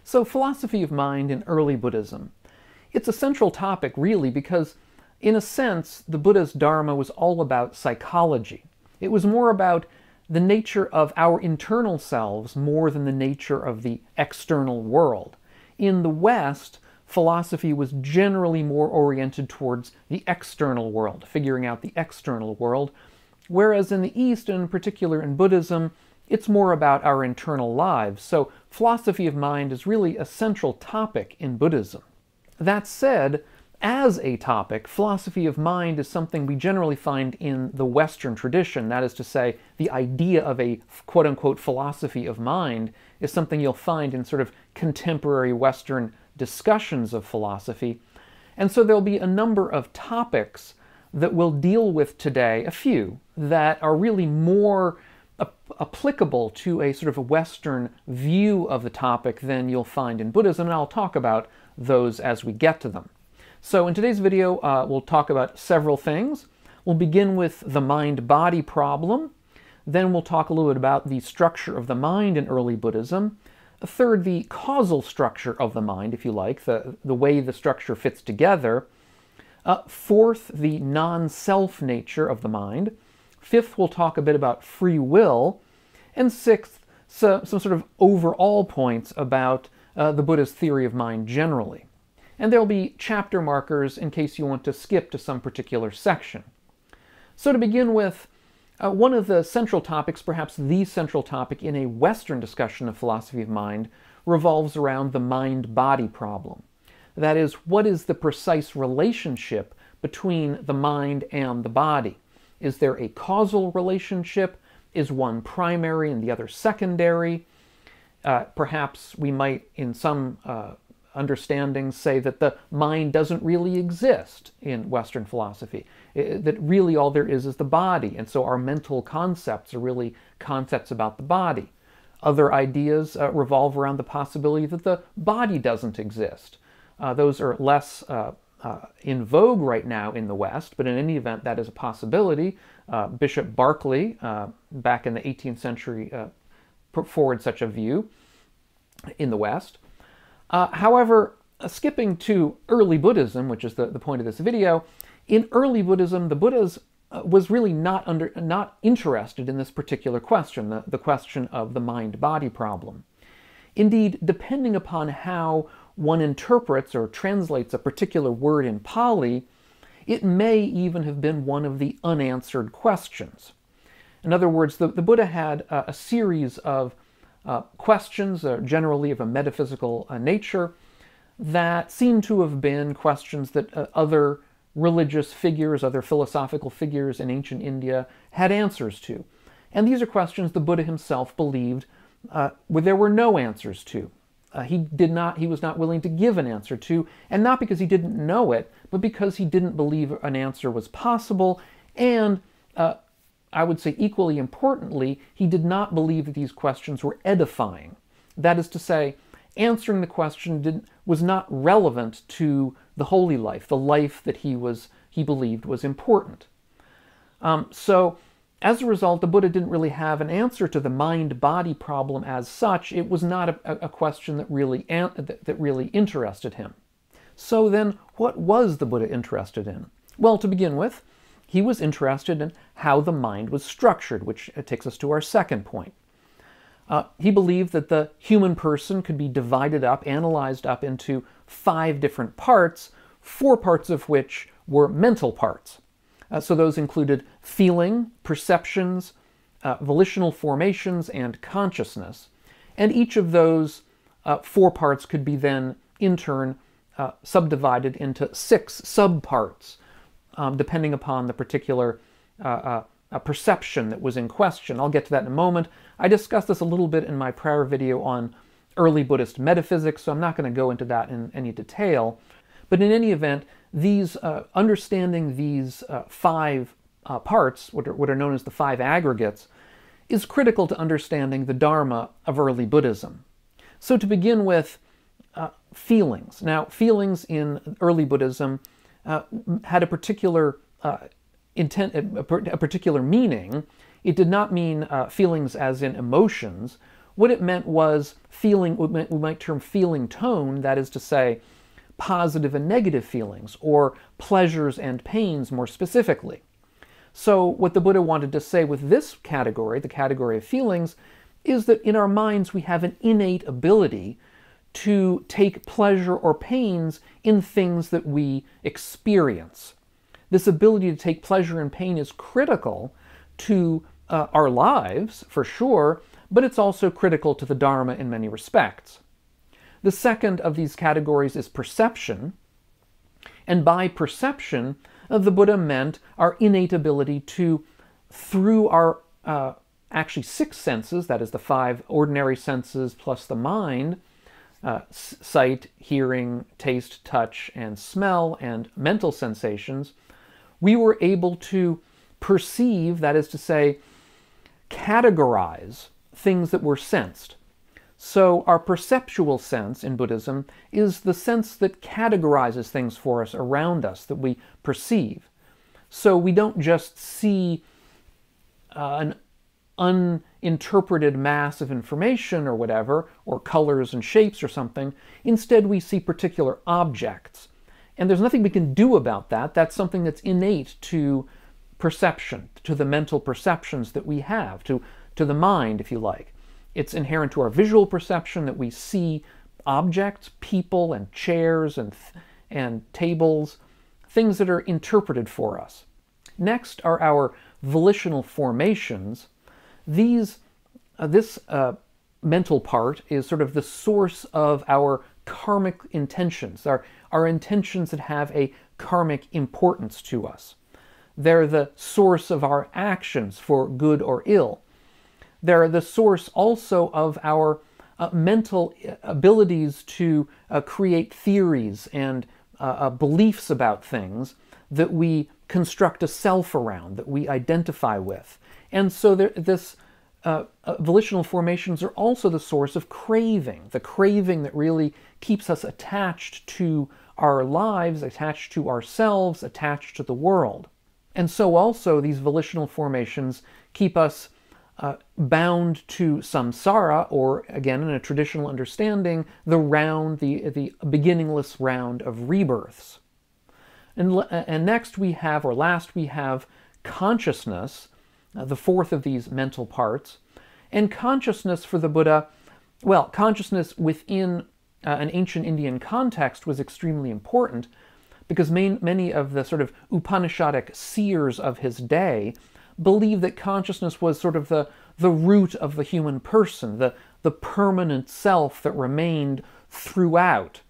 So, philosophy of mind in early Buddhism. It's a central topic, really, because, in a sense, the Buddha's Dharma was all about psychology. It was more about the nature of our internal selves more than the nature of the external world. In the West, philosophy was generally more oriented towards the external world, figuring out the external world, whereas in the East, and in particular in Buddhism, it's more about our internal lives. So philosophy of mind is really a central topic in Buddhism. That said, as a topic, philosophy of mind is something we generally find in the Western tradition. That is to say, the idea of a quote-unquote philosophy of mind is something you'll find in sort of contemporary Western discussions of philosophy. And so there'll be a number of topics that we'll deal with today, a few, that are really more applicable to a sort of a Western view of the topic than you'll find in Buddhism, and I'll talk about those as we get to them. So in today's video, we'll talk about several things. We'll begin with the mind-body problem. Then we'll talk a little bit about the structure of the mind in early Buddhism. Third, the causal structure of the mind, if you like, the way the structure fits together. Fourth, the non-self nature of the mind. Fifth, we'll talk a bit about free will. And sixth, some sort of overall points about the Buddha's theory of mind generally. And there'll be chapter markers in case you want to skip to some particular section. So to begin with, one of the central topics, perhaps the central topic in a Western discussion of philosophy of mind, revolves around the mind-body problem. That is, what is the precise relationship between the mind and the body? Is there a causal relationship? Is one primary and the other secondary? Perhaps we might, in some understandings, say that the mind doesn't really exist in Western philosophy, that really all there is the body, and so our mental concepts are really concepts about the body. Other ideas revolve around the possibility that the body doesn't exist. Those are less in vogue right now in the West, but in any event, that is a possibility. Bishop Berkeley, back in the 18th century, put forward such a view in the West. However, skipping to early Buddhism, which is the point of this video, in early Buddhism, the Buddhas was really not interested in this particular question, the question of the mind-body problem. Indeed, depending upon how one interprets or translates a particular word in Pali, it may even have been one of the unanswered questions. In other words, the Buddha had a series of questions, generally of a metaphysical nature, that seem to have been questions that other religious figures, other philosophical figures in ancient India had answers to. And these are questions the Buddha himself believed there were no answers to. He was not willing to give an answer to, and not because he didn't know it, but because he didn't believe an answer was possible, and I would say equally importantly, he did not believe that these questions were edifying. That is to say, answering the question was not relevant to the holy life, the life that he believed was important. So, as a result, the Buddha didn't really have an answer to the mind-body problem as such. It was not a question that really interested him. So then, what was the Buddha interested in? Well, to begin with, he was interested in how the mind was structured, which takes us to our second point. He believed that the human person could be divided up, analyzed up into 5 different parts, 4 parts of which were mental parts. So those included feeling, perceptions, volitional formations, and consciousness. And each of those 4 parts could be then, in turn, subdivided into 6 subparts, depending upon the particular perception that was in question. I'll get to that in a moment. I discussed this a little bit in my prior video on early Buddhist metaphysics, so I'm not going to go into that in any detail. But in any event, understanding these 5 parts, what are known as the 5 aggregates, is critical to understanding the Dharma of early Buddhism. So to begin with, feelings. Now, feelings in early Buddhism had a particular a particular meaning. It did not mean feelings as in emotions. what it meant was feeling, what we might term feeling tone, that is to say, positive and negative feelings, or pleasures and pains more specifically. So what the Buddha wanted to say with this category, the category of feelings, is that in our minds we have an innate ability to take pleasure or pains in things that we experience. This ability to take pleasure and pain is critical to our lives, for sure, but it's also critical to the Dharma in many respects. The second of these categories is perception, and by perception, the Buddha meant our innate ability to, through our actually 6 senses, that is the 5 ordinary senses plus the mind, sight, hearing, taste, touch, and smell, and mental sensations, we were able to perceive, that is to say, categorize things that were sensed. So our perceptual sense in Buddhism is the sense that categorizes things for us around us that we perceive. So we don't just see an uninterpreted mass of information or whatever, or colors and shapes or something. Instead, we see particular objects. And there's nothing we can do about that. That's something that's innate to perception, to the mental perceptions that we have, to the mind, if you like. It's inherent to our visual perception that we see objects, people, and chairs, and tables, things that are interpreted for us. Next are our volitional formations. This mental part is sort of the source of our karmic intentions, our intentions that have a karmic importance to us. They're the source of our actions for good or ill. They're the source also of our mental abilities to create theories and beliefs about things that we construct a self around, that we identify with. And so volitional formations are also the source of craving, the craving that really keeps us attached to our lives, attached to ourselves, attached to the world. And so also these volitional formations keep us bound to samsara, or again in a traditional understanding, the beginningless round of rebirths. And next we have, or last we have, consciousness, the fourth of these mental parts. And consciousness for the Buddha, well, consciousness within an ancient Indian context was extremely important, because many of the sort of Upanishadic seers of his day believed that consciousness was sort of the root of the human person, the permanent self that remained throughout.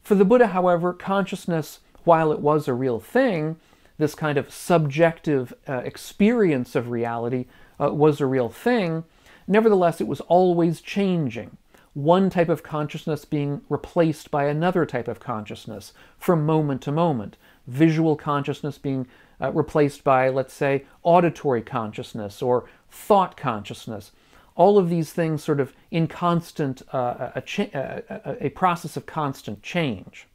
For the Buddha, however, consciousness, while it was a real thing, this kind of subjective experience of reality was a real thing, nevertheless it was always changing. One type of consciousness being replaced by another type of consciousness from moment to moment. Visual consciousness being replaced by, let's say, auditory consciousness or thought consciousness. All of these things sort of in constant, a process of constant change.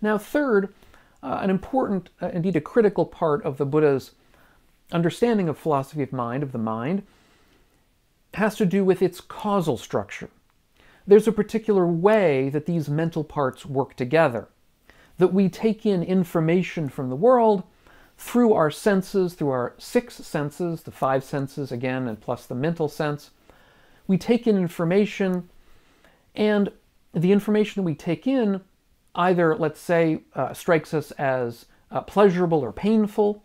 Now third, an important, indeed a critical part of the Buddha's understanding of philosophy of mind, of the mind, has to do with its causal structure. There's a particular way that these mental parts work together, that we take in information from the world through our senses, through our 6 senses, the 5 senses again, and plus the mental sense. We take in information, and the information we take in either, let's say, strikes us as pleasurable or painful.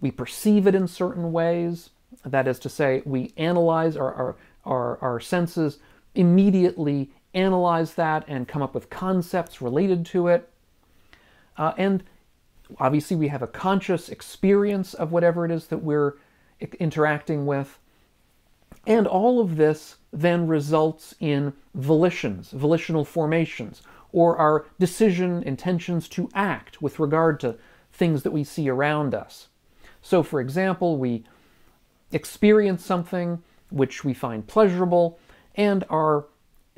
We perceive it in certain ways. That is to say, we analyze our senses, immediately analyze that and come up with concepts related to it. And obviously we have a conscious experience of whatever it is that we're interacting with. And all of this then results in volitions, volitional formations, or our decision, intentions to act with regard to things that we see around us. So for example, we experience something which we find pleasurable, and our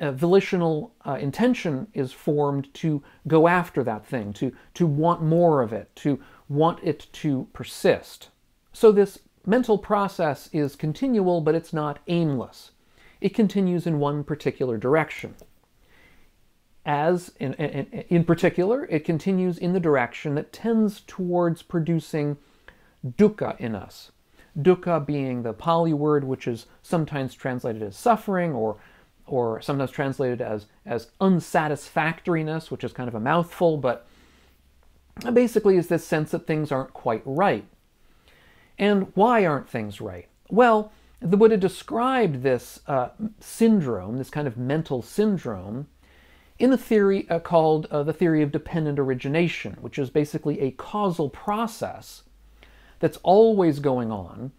volitional intention is formed to go after that thing, to want more of it, to want it to persist. So this mental process is continual, but it's not aimless. it continues in one particular direction. In particular, it continues in the direction that tends towards producing dukkha in us. Dukkha being the Pali word which is sometimes translated as suffering, or sometimes translated as unsatisfactoriness, which is kind of a mouthful, but basically is this sense that things aren't quite right. And why aren't things right? Well, the Buddha described this syndrome, this kind of mental syndrome, in a theory called the theory of dependent origination, which is basically a causal process that's always going on,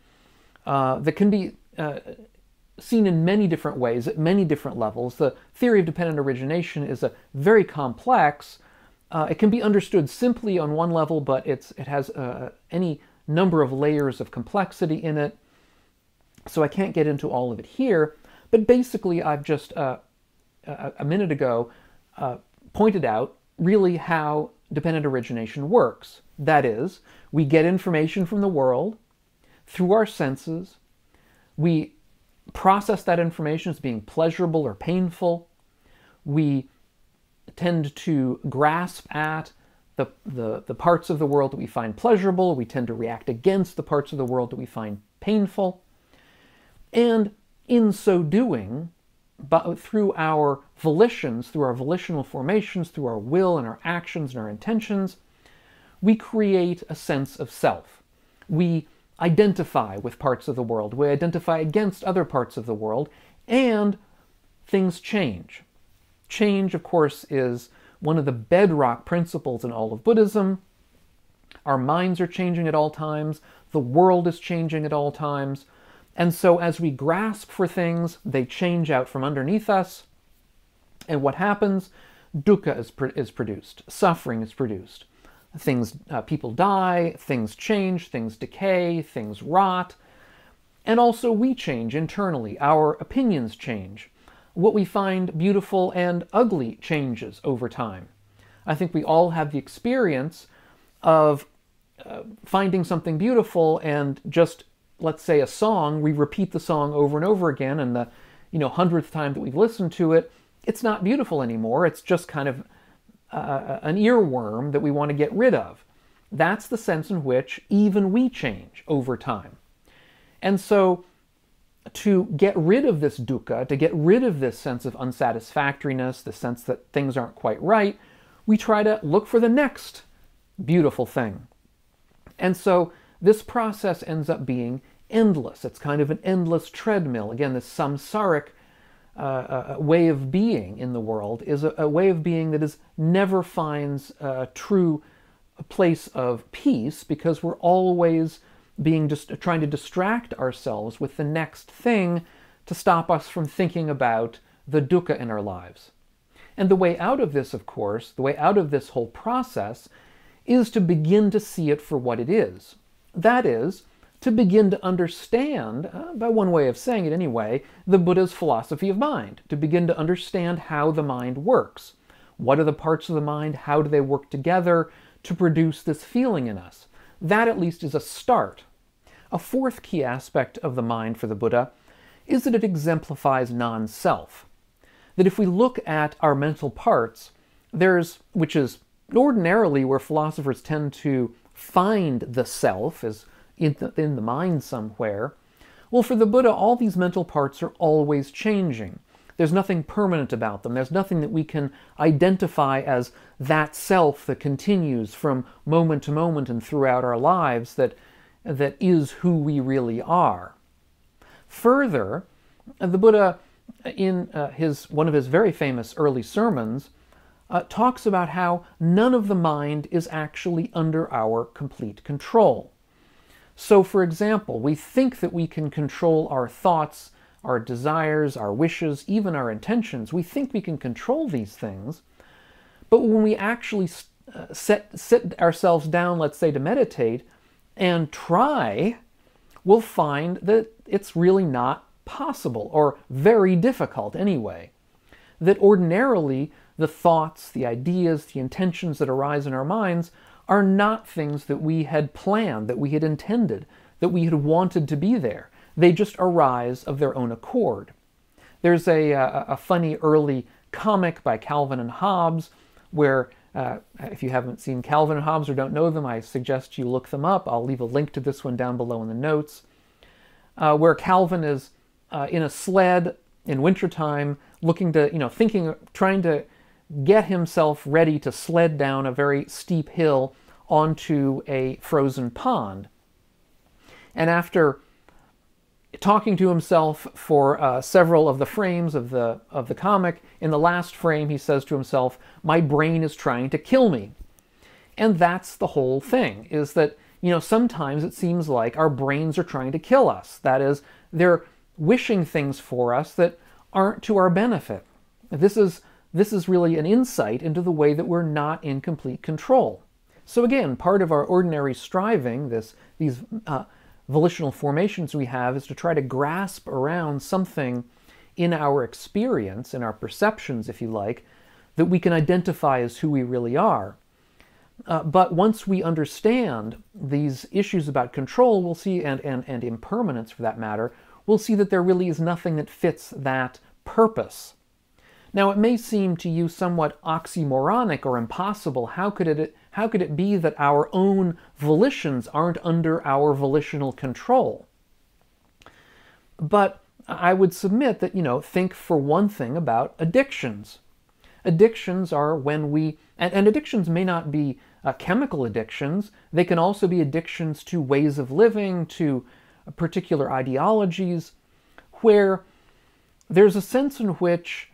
that can be seen in many different ways, at many different levels. The theory of dependent origination is very complex. It can be understood simply on one level, but it has any number of layers of complexity in it, so I can't get into all of it here. But basically, I've just, a minute ago, pointed out really how dependent origination works. That is, we get information from the world through our senses. We process that information as being pleasurable or painful. We tend to grasp at the parts of the world that we find pleasurable. We tend to react against the parts of the world that we find painful. And in so doing, but through our volitions, through our volitional formations, through our will and our actions and our intentions, we create a sense of self. We identify with parts of the world. We identify against other parts of the world, and things change. Change, of course, is one of the bedrock principles in all of Buddhism. Our minds are changing at all times. The world is changing at all times. And so as we grasp for things, they change out from underneath us. And what happens? Dukkha is produced. Suffering is produced. People die, things change, things decay, things rot. And also we change internally. Our opinions change. What we find beautiful and ugly changes over time. I think we all have the experience of finding something beautiful and just, let's say, a song, we repeat the song over and over again, and the 100th time that we've listened to it, it's not beautiful anymore. It's just kind of an earworm that we want to get rid of. That's the sense in which even we change over time. And so to get rid of this dukkha, to get rid of this sense of unsatisfactoriness, the sense that things aren't quite right, we try to look for the next beautiful thing. And so this process ends up being endless. It's kind of an endless treadmill. Again, this samsaric way of being in the world is a way of being that never finds a true place of peace, because we're always trying to distract ourselves with the next thing to stop us from thinking about the dukkha in our lives. And the way out of this, of course, the way out of this whole process is to begin to see it for what it is. That is, to begin to understand, by one way of saying it anyway, the Buddha's philosophy of mind, to begin to understand how the mind works. What are the parts of the mind? How do they work together to produce this feeling in us? That at least is a start. A fourth key aspect of the mind for the Buddha is that it exemplifies non-self. That if we look at our mental parts, which is ordinarily where philosophers tend to find the self, is in the mind somewhere. Well, for the Buddha, all these mental parts are always changing. There's nothing permanent about them. There's nothing that we can identify as that self that continues from moment to moment and throughout our lives that is who we really are. Further, the Buddha, in one of his very famous early sermons, talks about how none of the mind is actually under our complete control. So, for example, we think that we can control our thoughts, our desires, our wishes, even our intentions. We think we can control these things, but when we actually sit ourselves down, let's say, to meditate and try, we'll find that it's really not possible, or very difficult anyway. That ordinarily the thoughts, the ideas, the intentions that arise in our minds are not things that we had planned, that we had intended, that we had wanted to be there. They just arise of their own accord. There's a funny early comic by Calvin and Hobbes where, if you haven't seen Calvin and Hobbes or don't know them, I suggest you look them up. I'll leave a link to this one down below in the notes, where Calvin is in a sled in wintertime, looking to, trying to get himself ready to sled down a very steep hill onto a frozen pond. And after talking to himself for several of the frames of the comic, in the last frame he says to himself, "My brain is trying to kill me." And that's the whole thing, is that, sometimes it seems like our brains are trying to kill us. That is, they're wishing things for us that aren't to our benefit. This is really an insight into the way that we're not in complete control. So again, part of our ordinary striving, these volitional formations we have, is to try to grasp around something in our experience, in our perceptions, if you like, that we can identify as who we really are. But once we understand these issues about control, we'll see, and impermanence for that matter, we'll see that there really is nothing that fits that purpose. Now, it may seem to you somewhat oxymoronic or impossible. How could it be that our own volitions aren't under our volitional control? But I would submit that, think for one thing about addictions. Addictions are when we, and addictions may not be chemical addictions. They can also be addictions to ways of living, to particular ideologies, where there's a sense in which,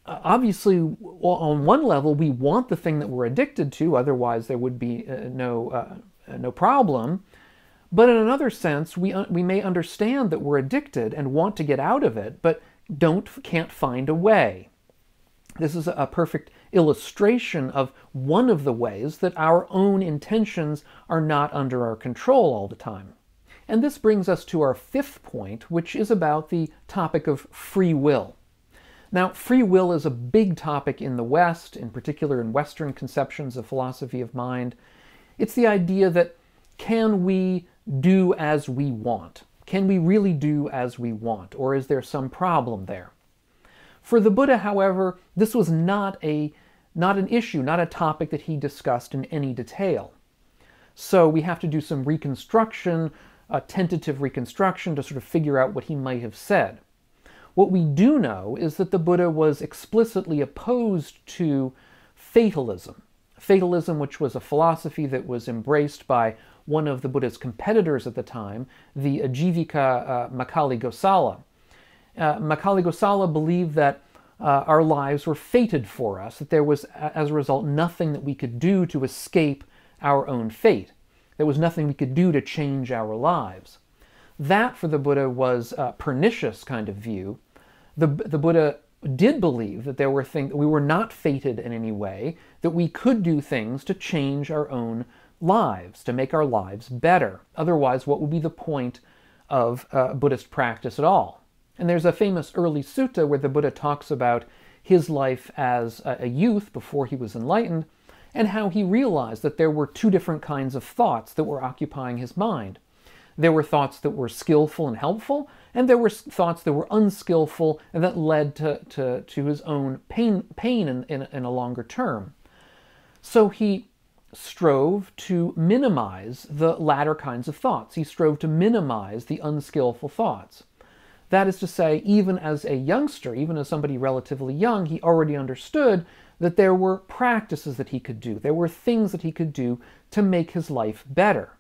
obviously, on one level, we want the thing that we're addicted to, otherwise there would be no problem. But in another sense, we may understand that we're addicted and want to get out of it, but can't find a way. This is a perfect illustration of one of the ways that our own intentions are not under our control all the time. And this brings us to our fifth point, which is about the topic of free will. Now, free will is a big topic in the West, in particular in Western conceptions of philosophy of mind. It's the idea that, can we do as we want? Can we really do as we want? Or is there some problem there? For the Buddha, however, this was not an issue, not a topic that he discussed in any detail. So we have to do some reconstruction, a tentative reconstruction, to sort of figure out what he might have said. What we do know is that the Buddha was explicitly opposed to fatalism. Fatalism, which was a philosophy that was embraced by one of the Buddha's competitors at the time, the Ajivika Makali Gosala. Makali Gosala believed that our lives were fated for us, that there was, as a result, nothing that we could do to escape our own fate. There was nothing we could do to change our lives. That, for the Buddha, was a pernicious kind of view. The Buddha did believe that there were things, we were not fated in any way, that we could do things to change our own lives, to make our lives better. Otherwise, what would be the point of Buddhist practice at all? And there's a famous early sutta where the Buddha talks about his life as a youth before he was enlightened, and how he realized that there were two different kinds of thoughts that were occupying his mind. There were thoughts that were skillful and helpful, and there were thoughts that were unskillful and that led to his own pain in a longer term. So he strove to minimize the latter kinds of thoughts. He strove to minimize the unskillful thoughts. That is to say, even as a youngster, even as somebody relatively young, he already understood that there were practices that he could do. There were things that he could do to make his life better.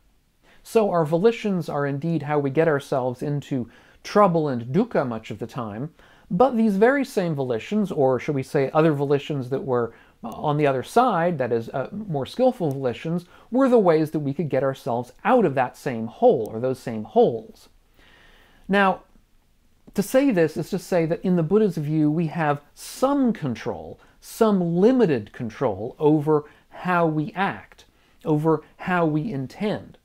So our volitions are indeed how we get ourselves into trouble and dukkha much of the time, but these very same volitions, or should we say other volitions that were on the other side, that is, more skillful volitions, were the ways that we could get ourselves out of that same hole, or those same holes. Now, to say this is to say that in the Buddha's view, we have some control, some limited control over how we act, over how we intend.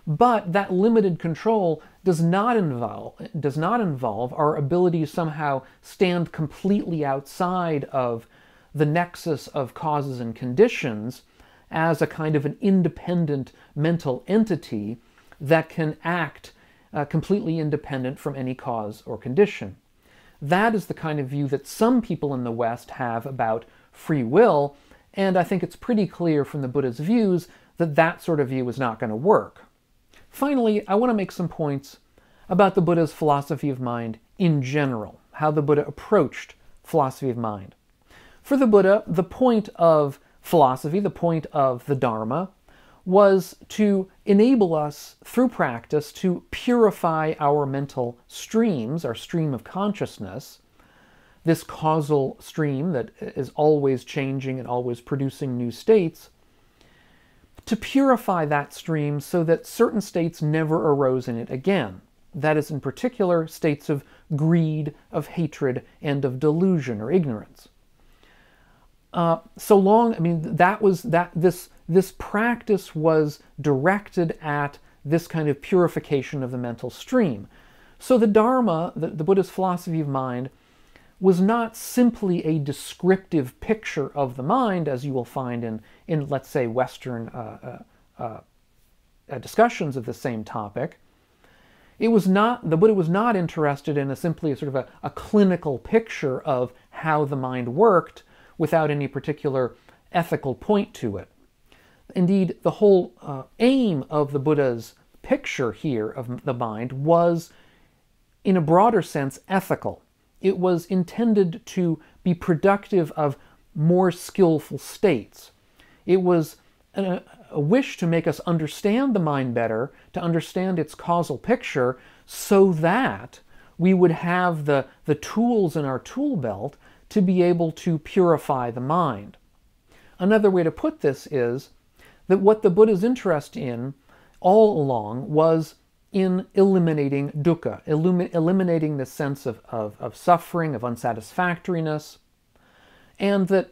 But that limited control does not involve our ability to somehow stand completely outside of the nexus of causes and conditions as a kind of an independent mental entity that can act completely independent from any cause or condition. That is the kind of view that some people in the West have about free will, and I think it's pretty clear from the Buddha's views that that sort of view is not going to work. Finally, I want to make some points about the Buddha's philosophy of mind in general, how the Buddha approached philosophy of mind. For the Buddha, the point of philosophy, the point of the Dharma, was to enable us, through practice, to purify our mental streams, our stream of consciousness, this causal stream that is always changing and always producing new states, to purify that stream so that certain states never arose in it again. That is, in particular, states of greed, of hatred, and of delusion or ignorance. This practice was directed at this kind of purification of the mental stream. So the Dharma, the Buddha's philosophy of mind, was not simply a descriptive picture of the mind, as you will find in let's say, Western discussions of the same topic. The Buddha was not interested in simply sort of a clinical picture of how the mind worked without any particular ethical point to it. Indeed, the whole aim of the Buddha's picture here of the mind was, in a broader sense, ethical. It was intended to be productive of more skillful states. It was a wish to make us understand the mind better, to understand its causal picture, so that we would have the tools in our tool belt to be able to purify the mind. Another way to put this is that what the Buddha's interest in all along was in eliminating dukkha, eliminating the sense of suffering, of unsatisfactoriness, and that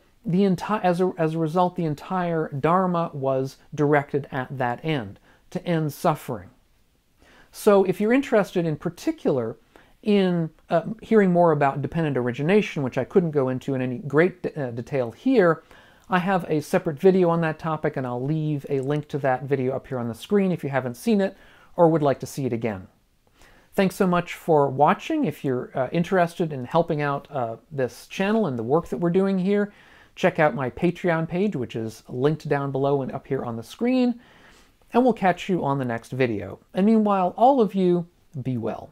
as a result, the entire Dharma was directed at that end, to end suffering. So if you're interested in particular in hearing more about dependent origination, which I couldn't go into in any great detail here, I have a separate video on that topic, and I'll leave a link to that video up here on the screen if you haven't seen it or would like to see it again. Thanks so much for watching. If you're interested in helping out this channel and the work that we're doing here, check out my Patreon page, which is linked down below and up here on the screen, and we'll catch you on the next video. And meanwhile, all of you, be well.